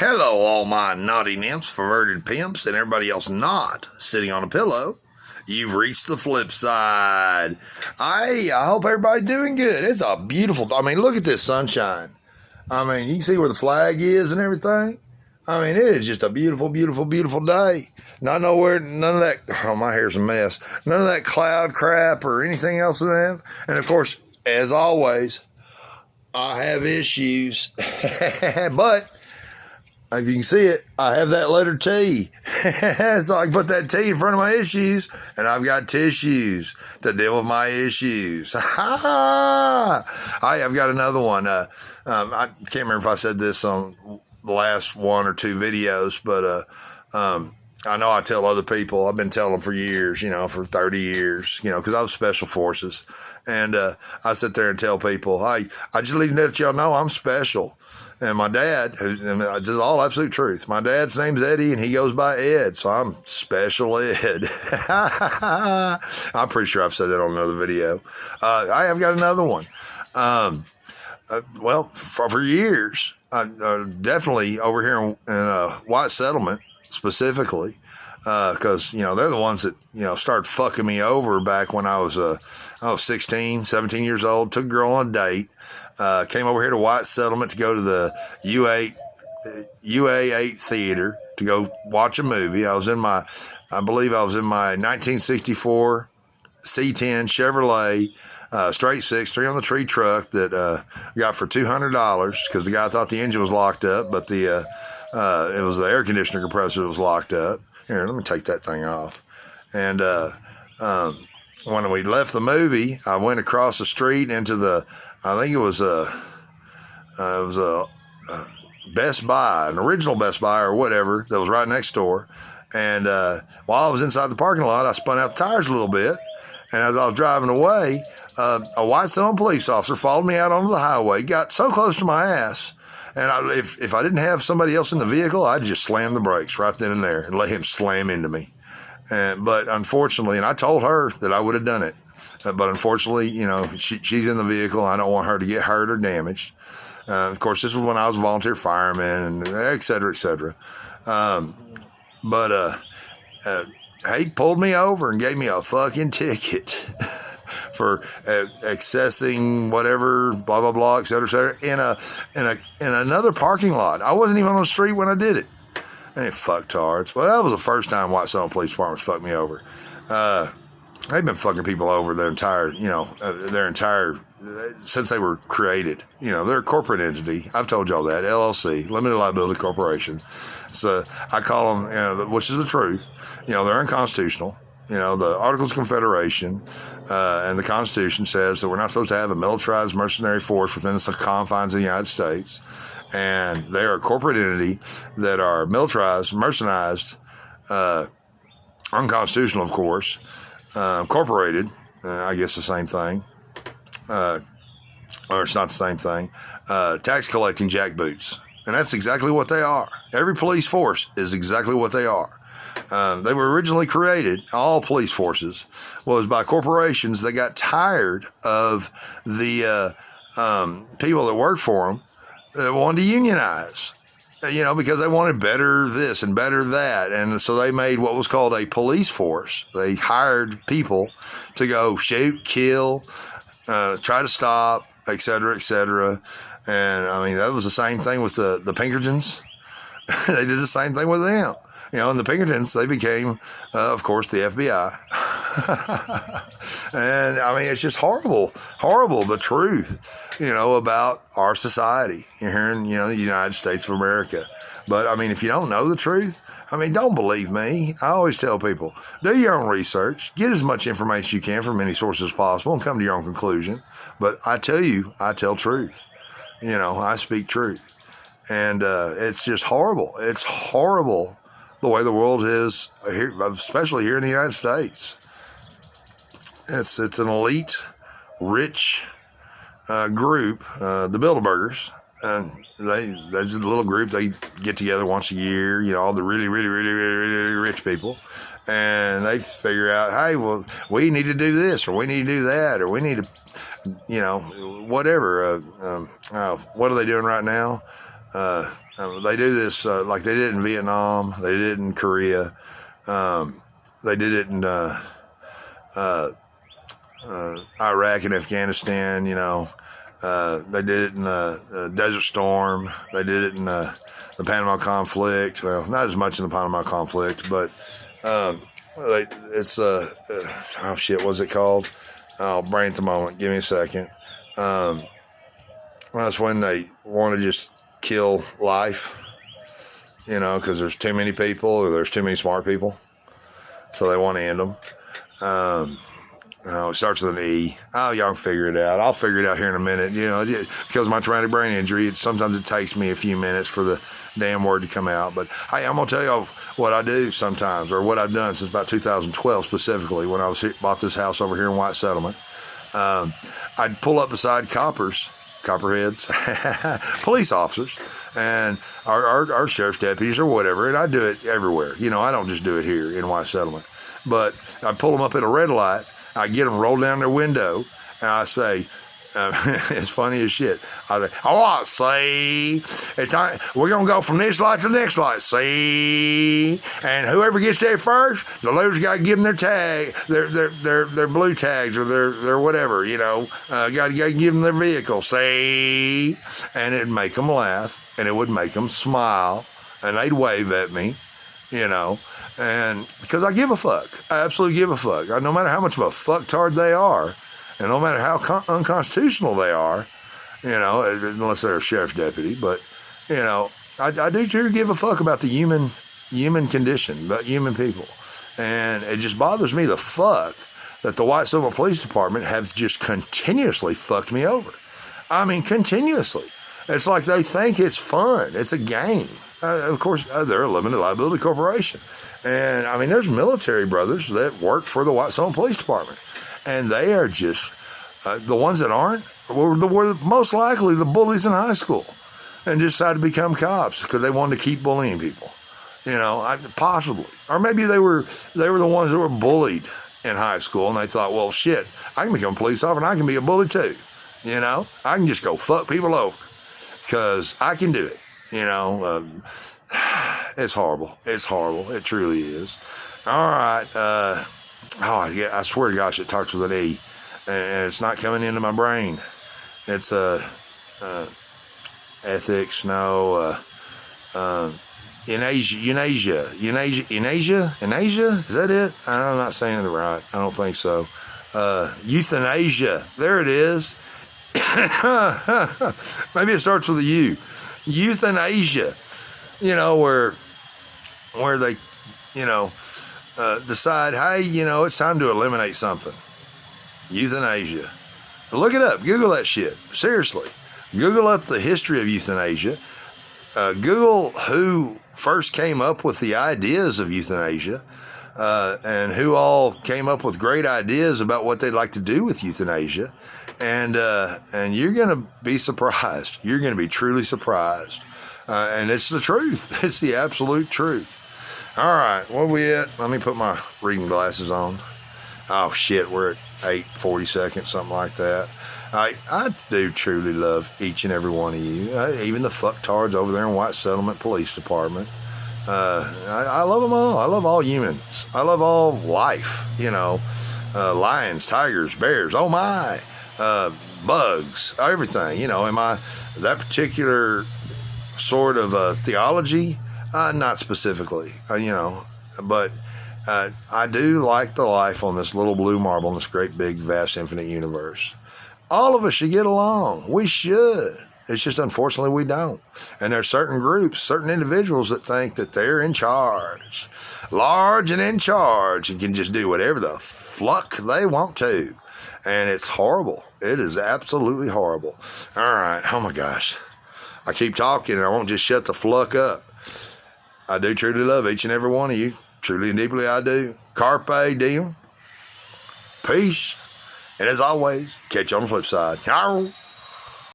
Hello, all my naughty nymphs, perverted pimps, and everybody else not sitting on a pillow. You've reached the flip side. I hope everybody's doing good. It's a beautiful, look at this sunshine. You can see where the flag is and everything. It is just a beautiful, beautiful, beautiful day. Not nowhere, none of that, oh, my hair's a mess. None of that cloud crap or anything else in that. And of course, as always, I have issues. But if you can see it, I have that letter T. So I can put that T in front of my issues, and I've got tissues to deal with my issues. I've got another one. I can't remember if I said this on the last one or two videos, but I know I tell other people, I've been telling them for years, for 30 years, because I was Special Forces. And I sit there and tell people, hey, I just need to let y'all know I'm special. And my dad, this is all absolute truth. My dad's name's Eddie, and he goes by Ed, so I'm Special Ed. I'm pretty sure I've said that on another video. I have got another one. For years, definitely over here in White Settlement specifically, because they're the ones that started fucking me over back when I was 16, 17 years old. Took a girl on a date. Came over here to White Settlement to go to the UA8 theater to go watch a movie. I believe I was in my 1964 C10 Chevrolet straight six, 3-on-the-tree truck that I got for $200 because the guy thought the engine was locked up, but it was the air conditioner compressor that was locked up. Here, let me take that thing off. And when we left the movie, I went across the street into I think it was a Best Buy, an original Best Buy or whatever that was right next door. And while I was inside the parking lot, I spun out the tires a little bit. And as I was driving away, a White Settlement police officer followed me out onto the highway, got so close to my ass. And if I didn't have somebody else in the vehicle, I'd just slam the brakes right then and there and let him slam into me. But unfortunately, and I told her that I would have done it. But unfortunately, she's in the vehicle. I don't want her to get hurt or damaged. Of course, this was when I was a volunteer fireman, and et cetera, et cetera. He pulled me over and gave me a fucking ticket for accessing whatever, blah, blah, blah, et cetera, in another parking lot. I wasn't even on the street when I did it. Hey, fucktards. Well, that was the first time White Settlement Police Department's fucked me over. They've been fucking people over their entire, since they were created. They're a corporate entity. I've told y'all that. LLC, Limited Liability Corporation. So I call them, which is the truth. They're unconstitutional. The Articles of Confederation and the Constitution says that we're not supposed to have a militarized mercenary force within the confines of the United States. And they are a corporate entity that are militarized, mercenized, unconstitutional, of course. Incorporated, I guess the same thing, or it's not the same thing, tax collecting jackboots. And that's exactly what they are. Every police force is exactly what they are. They were originally created, all police forces, was by corporations that got tired of the people that worked for them that wanted to unionize. Because they wanted better this and better that. And so they made what was called a police force. They hired people to go shoot, kill, try to stop, et cetera, et cetera. And that was the same thing with the Pinkertons. They did the same thing with them. And the Pinkertons, they became, of course, the FBI. And it's just horrible, the truth, about our society here in, the United States of America. But if you don't know the truth, don't believe me. I always tell people, do your own research, get as much information you can from many sources as possible and come to your own conclusion. But I tell you, I tell truth. I speak truth. And it's just horrible. It's horrible the way the world is here, especially here in the United States. It's an elite, rich group, the Bilderbergers, and they're just a little group. They get together once a year, all the really, really, really, really, really rich people, and they figure out, hey, well, we need to do this, or we need to do that, or we need to, whatever. What are they doing right now? They do this like they did in Vietnam. They did it in Korea. They did it in Iraq and Afghanistan. They did it in the Desert Storm. They did it in the Panama Conflict. Well, not as much in the Panama Conflict, but it's oh shit, what's it called? I'll brain at the moment. Give me a second. Well, that's when they want to just kill life, because there's too many people or there's too many smart people, so they want to end them. It starts with an E. Oh, y'all can figure it out. I'll figure it out here in a minute. Because of my traumatic brain injury, sometimes it takes me a few minutes for the damn word to come out. But hey, I'm gonna tell y'all what I do sometimes, or what I've done since about 2012 specifically, when I bought this house over here in White Settlement. I'd pull up beside copperheads, police officers, and our sheriff's deputies or whatever, and I do it everywhere. I don't just do it here in White Settlement, but I pull them up at a red light. I get them rolled down their window, and I say, it's funny as shit. I say, say, we're going to go from this light to the next light, see? And whoever gets there first, the loser's got to give them their tag, their blue tags or their whatever, got to give them their vehicle, see? And it'd make them laugh, and it would make them smile, and they'd wave at me, and because I give a fuck. I absolutely give a fuck. No matter how much of a fucktard they are, and no matter how unconstitutional they are, unless they're a sheriff's deputy, but, I do too give a fuck about the human condition, about human people. And it just bothers me the fuck that the White Settlement Police Department have just continuously fucked me over. I mean, continuously. It's like they think it's fun. It's a game. Of course, they're a limited liability corporation. And, I mean, there's military brothers that work for the White Settlement Police Department. And they are just, the ones that aren't, were most likely the bullies in high school and decided to become cops because they wanted to keep bullying people, possibly. Or maybe they were the ones that were bullied in high school and they thought, well, shit, I can become a police officer and I can be a bully too. I can just go fuck people over because I can do it. It's horrible. It's horrible. It truly is. All right. I swear to gosh, it starts with an E, and it's not coming into my brain. It's ethics. No. Euthanasia. Is that it? I'm not saying it right. I don't think so. Euthanasia. There it is. Maybe it starts with a U. Euthanasia. Where they, decide, hey, it's time to eliminate something. Euthanasia. Look it up. Google that shit. Seriously. Google up the history of euthanasia. Google who first came up with the ideas of euthanasia, and who all came up with great ideas about what they'd like to do with euthanasia. And you're going to be surprised. You're going to be truly surprised. And it's the truth. It's the absolute truth. All right, where we at? Let me put my reading glasses on. Oh, shit, we're at 8:40, something like that. I do truly love each and every one of you, even the fucktards over there in White Settlement Police Department. I love them all. I love all humans. I love all life, lions, tigers, bears, oh my, bugs, everything, in that particular sort of theology, not specifically, but I do like the life on this little blue marble in this great big vast infinite universe. All of us should get along. We should. It's just unfortunately we don't. And there's certain groups, certain individuals that think that they're in charge, large and in charge, and can just do whatever the fuck they want to. And it's horrible. It is absolutely horrible. All right. Oh my gosh. I keep talking and I won't just shut the fuck up. I do truly love each and every one of you. Truly and deeply I do. Carpe diem. Peace. And as always, catch you on the flip side. Yarr.